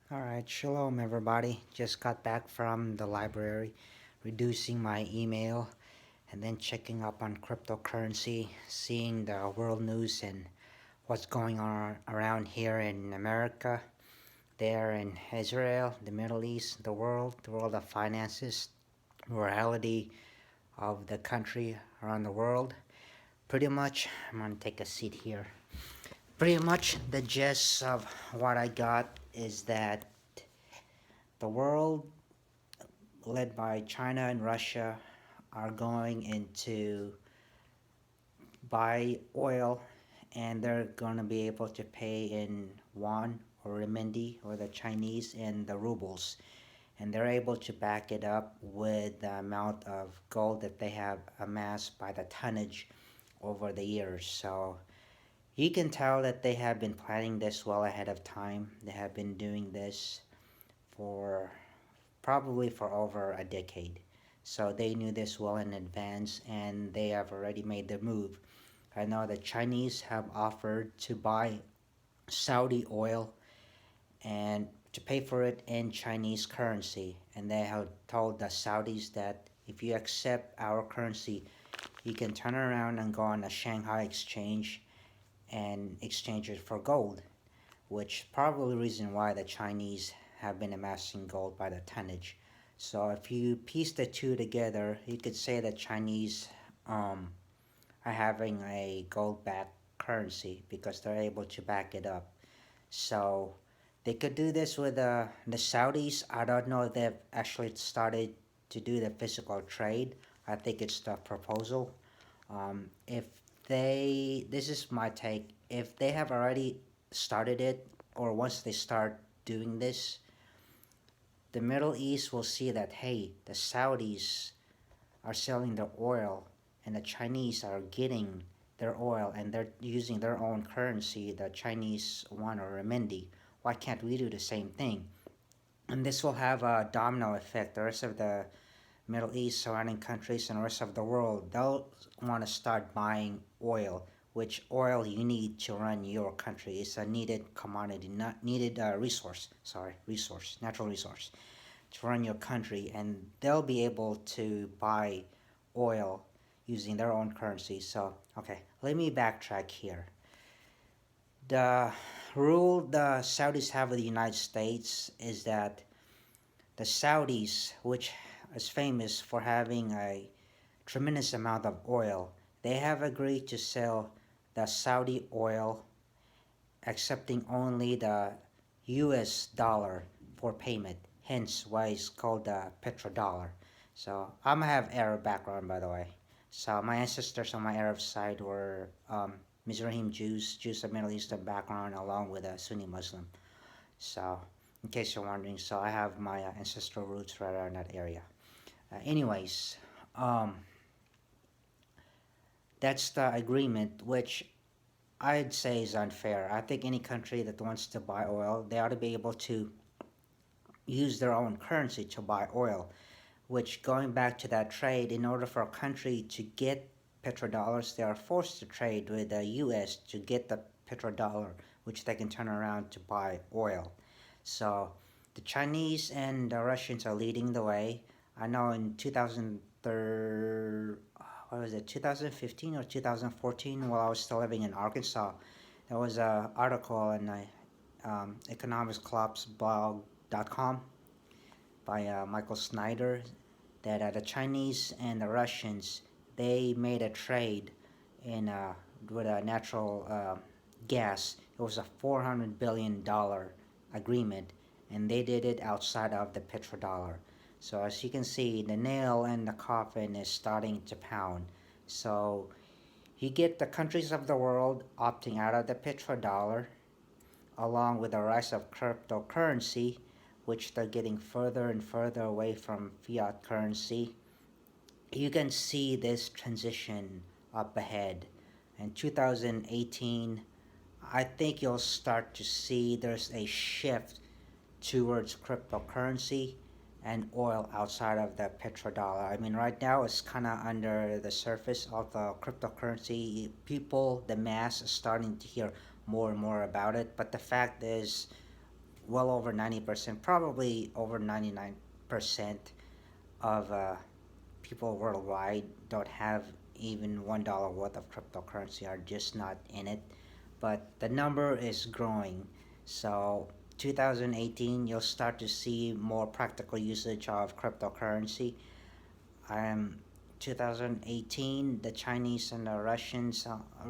Alright, shalom everybody. Just got back from the library, reducing my email, and then checking up on cryptocurrency, seeing the world news and what's going on around here in America, there in Israel, the Middle East, the world of finances, morality of the country around the world. Pretty much, I'm gonna take a seat here. Pretty much the gist of what I got is that the world led by China and Russia are going into buy oil, and they're going to be able to pay in yuan or renminbi or the Chinese and the rubles, and they're able to back it up with the amount of gold that they have amassed by the tonnage over the years. So you can tell that they have been planning this well ahead of time. They have been doing this for probably for over a decade. So they knew this well in advance, and they have already made the move. I know the Chinese have offered to buy Saudi oil and to pay for it in Chinese currency. And they have told the Saudis that if you accept our currency, you can turn around and go on a Shanghai exchange and exchange it for gold, which probably the reason why the Chinese have been amassing gold by the tonnage. So if you piece the two together, you could say that Chinese um, are having a gold-backed currency because they're able to back it up. So they could do this with the Saudis. I don't know if they've actually started to do the physical trade. I think it's the proposal. If this is my take, if they have already started it, or once they start doing this, the Middle East will see that, hey, the Saudis are selling their oil and the Chinese are getting their oil and they're using their own currency, the Chinese yuan or renminbi. Why can't we do the same thing? And this will have a domino effect. The rest of the Middle East, surrounding countries, and the rest of the world, they'll want to start buying oil, which oil you need to run your country. It's a needed commodity, not needed resource. Sorry, resource, natural resource to run your country, and they'll be able to buy oil using their own currency. So, okay, let me backtrack here. The rule the Saudis have with the United States is that the Saudis, which is famous for having a tremendous amount of oil, they have agreed to sell the Saudi oil, accepting only the US dollar for payment, hence why it's called the petrodollar. So I'm gonna have Arab background, by the way. So my ancestors on my Arab side were Mizrahim Jews, Jews of Middle Eastern background, along with a Sunni Muslim. So in case you're wondering, so I have my ancestral roots right around that area. Anyways, um, that's the agreement, which I'd say is unfair. I think any country that wants to buy oil, they ought to be able to use their own currency to buy oil, which, going back to that trade, in order for a country to get petrodollars, they are forced to trade with the US to get the petrodollar, which they can turn around to buy oil. So the Chinese and the Russians are leading the way. I know in 2003, what was it, 2015 or 2014, while I was still living in Arkansas, there was an article on economicsclubsblog.com by Michael Snyder that the Chinese and the Russians, they made a trade in with a natural gas. It was a $400 billion agreement, and they did it outside of the petrodollar. So as you can see, the nail in the coffin is starting to pound. So you get the countries of the world opting out of the petrodollar, along with the rise of cryptocurrency, which they're getting further and further away from fiat currency. You can see this transition up ahead. In 2018, I think you'll start to see there's a shift towards cryptocurrency and oil outside of the petrodollar. I mean, right now it's kind of under the surface of the cryptocurrency. People, the mass, is starting to hear more and more about it. But the fact is, well over 90%, probably over 99% of people worldwide don't have even $1 worth of cryptocurrency, are just not in it. But the number is growing. So 2018, you'll start to see more practical usage of cryptocurrency. Um, 2018, the Chinese and the Russians,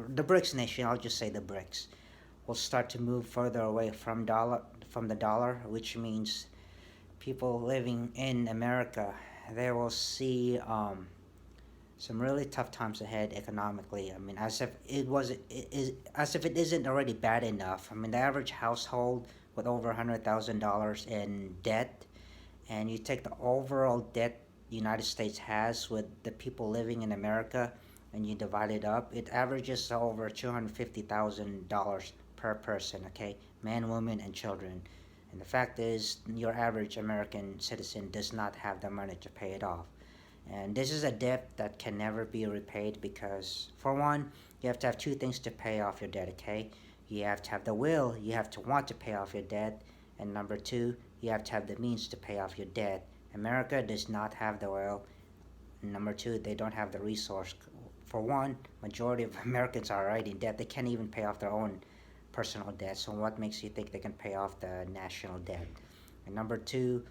the BRICS nation, I'll just say the BRICS, will start to move further away from the dollar, which means people living in America, they will see some really tough times ahead economically. I mean, as if it isn't already bad enough. I mean, the average household with over $100,000 in debt, and you take the overall debt the United States has with the people living in America, and you divide it up, it averages over $250,000 per person. Okay, man, woman, and children. And the fact is, your average American citizen does not have the money to pay it off. And this is a debt that can never be repaid because, for one, you have to have two things to pay off your debt, okay? You have to have the will, you have to want to pay off your debt. And number two, you have to have the means to pay off your debt. America does not have the will. Number two, they don't have the resource. For one, majority of Americans are already in debt. They can't even pay off their own personal debt. So what makes you think they can pay off the national debt? And number two,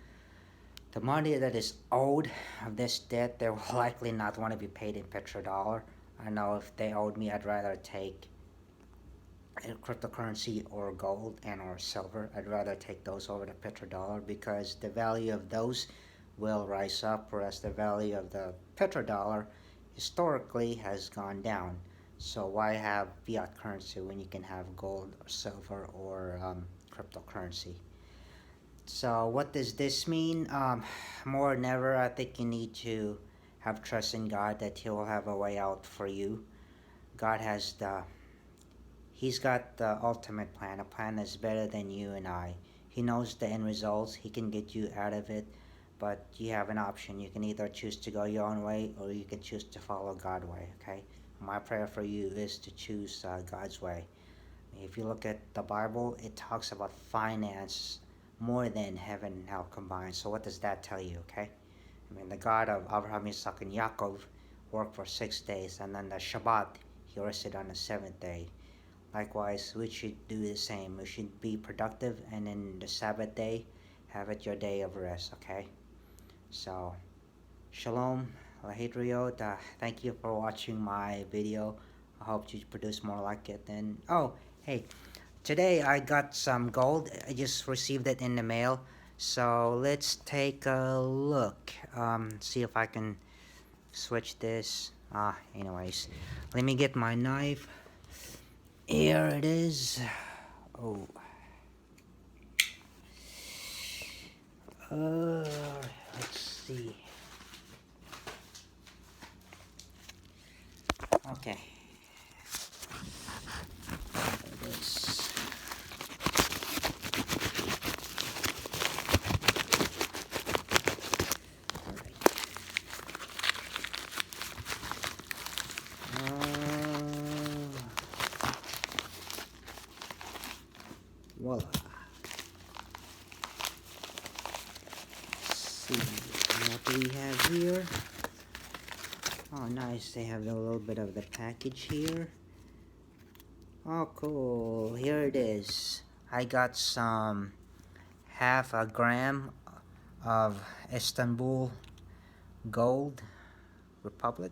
the money that is owed of this debt, they will likely not want to be paid in petrodollar. I know if they owed me, I'd rather take a cryptocurrency or gold and or silver. I'd rather take those over the petrodollar because the value of those will rise up, whereas the value of the petrodollar historically has gone down. So why have fiat currency when you can have gold or silver or cryptocurrency? So what does this mean? More than ever, I think you need to have trust in God that He will have a way out for you. God has He's got the ultimate plan, a plan that's better than you and I. He knows the end results. He can get you out of it, but you have an option. You can either choose to go your own way or you can choose to follow God's way, okay? My prayer for you is to choose God's way. If you look at the Bible, it talks about finance more than heaven and hell combined. So what does that tell you, okay? I mean, the God of Abraham, Isaac, and Yaakov worked for 6 days, and then the Shabbat, He rested on the seventh day. Likewise, we should do the same. We should be productive, and in the Sabbath day, have it your day of rest, okay? So, Shalom, Lahidriot. Thank you for watching my video. I hope you produce more like it. And, oh, hey, today I got some gold. I just received it in the mail. So, let's take a look. See if I can switch this. Anyways, let me get my knife. Here it is. Oh. Let's see. Okay. There it is. Alright. Voila. Let's see what do we have here. Oh, nice. They have a little bit of the package here. Oh, cool. Here it is. I got some half a gram of Istanbul Gold Republic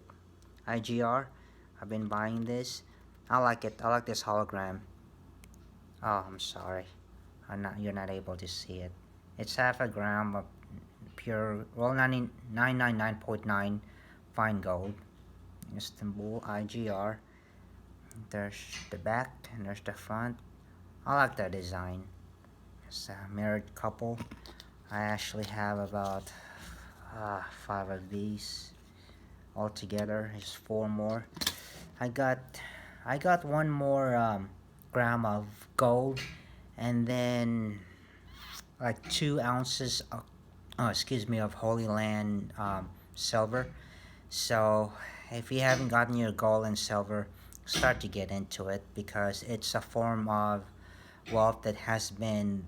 IGR. I've been buying this. I like it. I like this hologram. Oh, I'm sorry. You're not able to see it. It's half a gram of pure, well, 999.9 fine gold. Istanbul IGR. There's the back and there's the front. I like that design. It's a mirrored couple. I actually have about 5 of these altogether. There's 4 more. I got one more gram of gold, and then like 2 ounces of, of Holy Land silver. So if you haven't gotten your gold and silver, start to get into it because it's a form of wealth that has been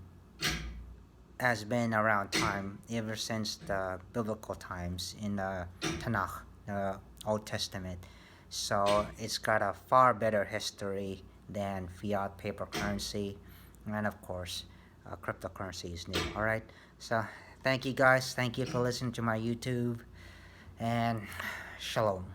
has been around time ever since the biblical times in the Tanakh, the Old Testament. So it's got a far better history than fiat paper currency, and of course, cryptocurrency is new. All right. So thank you guys. Thank you for listening to my YouTube, and shalom.